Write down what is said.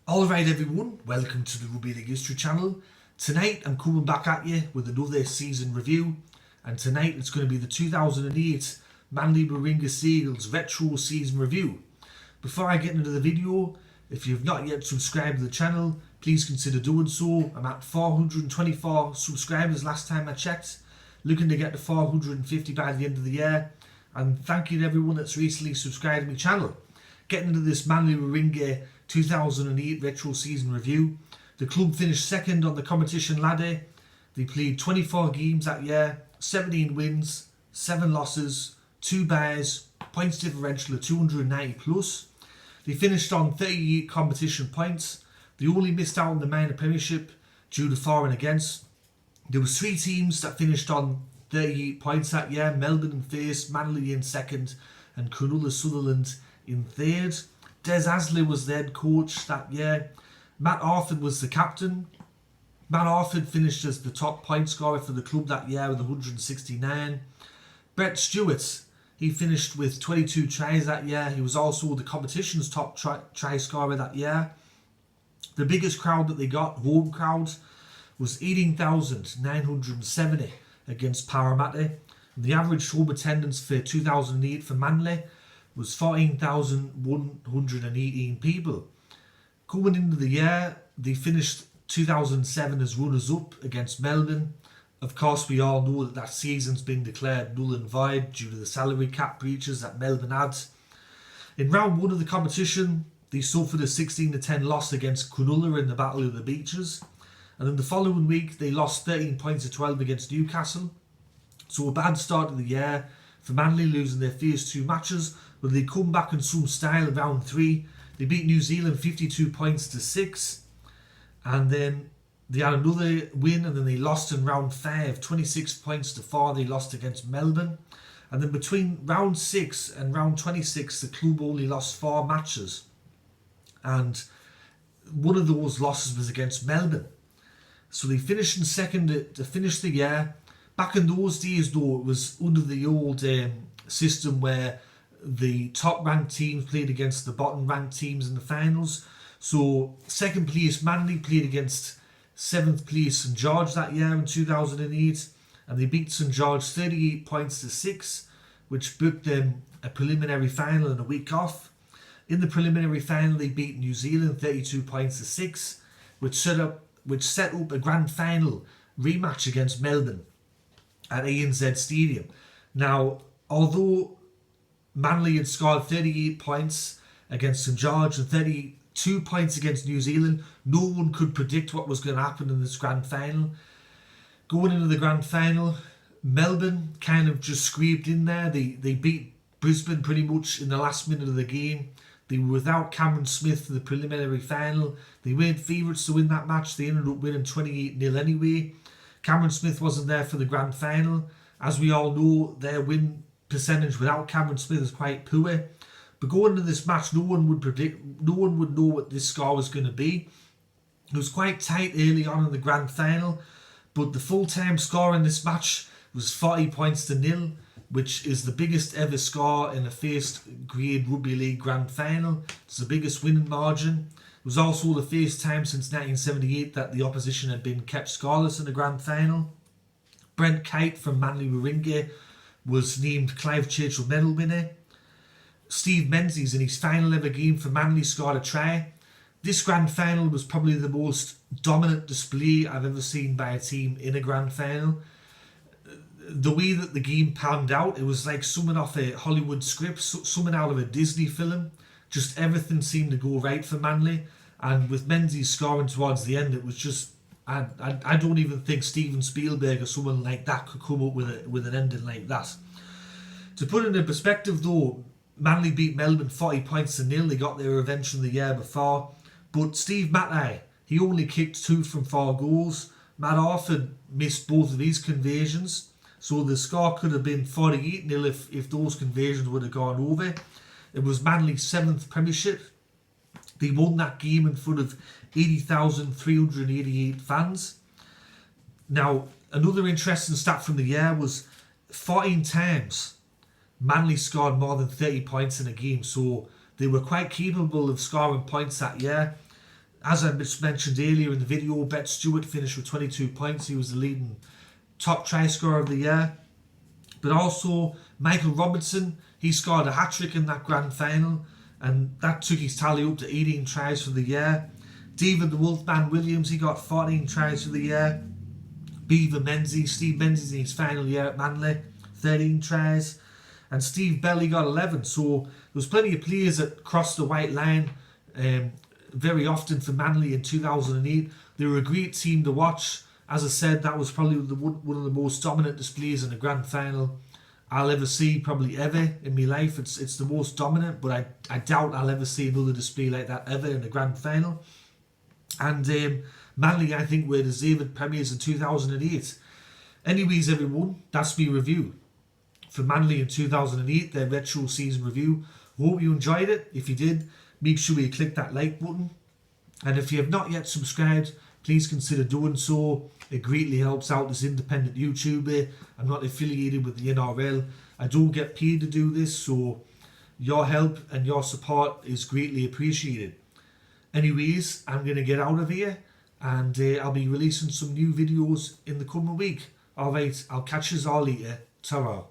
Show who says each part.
Speaker 1: Alright everyone, welcome to the Rugby League History channel. Tonight I'm coming back at you with another season review, and tonight it's going to be the 2008 Manly-Warringah Seagulls retro season review. Before I get into the video, if you've not yet subscribed to the channel, please consider doing so. I'm at 424 subscribers last time I checked, looking to get to 450 by the end of the year, and thank you to everyone that's recently subscribed to my channel. Getting into this Manly-Warringah 2008 retro season review. The club finished second on the competition ladder. They played 24 games that year, 17 wins, 7 losses, 2 byes, points differential of 290 plus. They finished on 38 competition points. They only missed out on the minor premiership due to for and against. There was 3 teams that finished on 38 points that year: Melbourne in first, Manly in second, and Cronulla Sutherland in third. Des Hasler was the head coach that year. Matt Arthur was the captain. Matt Arthur finished as the top point scorer for the club that year with 169. Brett Stewart, he finished with 22 tries that year. He was also the competition's top try scorer that year. The biggest crowd that they got, home crowd, was 18,970 against Parramatta. And the average home attendance for 2008 for Manly was 14,118 people. Coming into the year, they finished 2007 as runners-up against Melbourne. Of course, we all know that season's been declared null and void due to the salary cap breaches that Melbourne had. In round 1 of the competition, they suffered a 16-10 loss against Cronulla in the Battle of the Beaches. And then the following week, they lost 13 points to 12 against Newcastle. So a bad start to the year for Manly, losing their first 2 matches. But they come back in some style in round 3. They beat New Zealand 52 points to 6. And then they had another win, and then they lost in round 5, 26 points to 4. They lost against Melbourne. And then between round 6 and round 26, the club only lost 4 matches. And one of those losses was against Melbourne. So they finished in second to finish the year. Back in those days, though, it was under the old system where the top ranked teams played against the bottom ranked teams in the finals. So second place Manly played against 7th place St George that year in 2008, and they beat St George 38 points to 6, which booked them a preliminary final and a week off. In the preliminary final, they beat New Zealand 32 points to 6, which set up a grand final rematch against Melbourne at ANZ Stadium. Now, although Manly had scored 38 points against St George and 32 points against New Zealand, no one could predict what was going to happen in this grand final. Going into the grand final, Melbourne kind of just scraped in there. They beat Brisbane pretty much in the last minute of the game. They were without Cameron Smith for the preliminary final. They weren't favourites to win that match. They ended up winning 28-0 anyway. Cameron Smith wasn't there for the grand final. As we all know, their win percentage without Cameron Smith is quite poor. But going into this match, no one would know what this score was going to be. It was quite tight early on in the grand final, but the full-time score in this match was 40 points to 0, which is the biggest ever score in a first grade rugby league grand final. It's the biggest winning margin. It was also the first time since 1978 that the opposition had been kept scoreless in a grand final. Brent Kite from Manly-Warringah was named Clive Churchill medal winner. Steve Menzies, in his final ever game for Manly, scored a try. This grand final was probably the most dominant display I've ever seen by a team in a grand final. The way that the game panned out, it was like something off a Hollywood script, something out of a Disney film. Just everything seemed to go right for Manly. And with Menzies scoring towards the end, it was just... I don't even think Steven Spielberg or someone like that could come up with an ending like that. To put it in perspective though, Manly beat Melbourne 40 points to 0. They got their revenge from the year before. But Steve Matai, he only kicked 2 from 4 goals. Matt Arthur missed both of his conversions. So the score could have been 48-0 if those conversions would have gone over. It was Manly's 7th premiership. They won that game in front of 80,388 fans. Now, another interesting stat from the year was 14 times Manly scored more than 30 points in a game, so they were quite capable of scoring points that year. As I mentioned earlier in the video, Bet Stewart finished with 22 points. He was the leading top try scorer of the year. But also Michael Robertson, he scored a hat-trick in that grand final, and that took his tally up to 18 tries for the year. David the Wolfman Williams, he got 14 tries for the year. Steve Menzies in his final year at Manly, 13 tries. And Steve Bell, he got 11. So there was plenty of players that crossed the white line very often for Manly in 2008. They were a great team to watch. As I said, that was probably one of the most dominant displays in a grand final I'll ever see, probably ever in my life. It's the most dominant, but I doubt I'll ever see another display like that ever in a grand final. And Manly, I think, were deserved premiers in 2008. Anyways, everyone, that's my review for Manly in 2008, their retro season review. Hope you enjoyed it. If you did, make sure you click that like button. And if you have not yet subscribed, please consider doing so. It greatly helps out this independent YouTuber. I'm not affiliated with the NRL. I don't get paid to do this, so your help and your support is greatly appreciated. Anyways, I'm going to get out of here, and I'll be releasing some new videos in the coming week. Alright, I'll catch you all later. Ta-ra.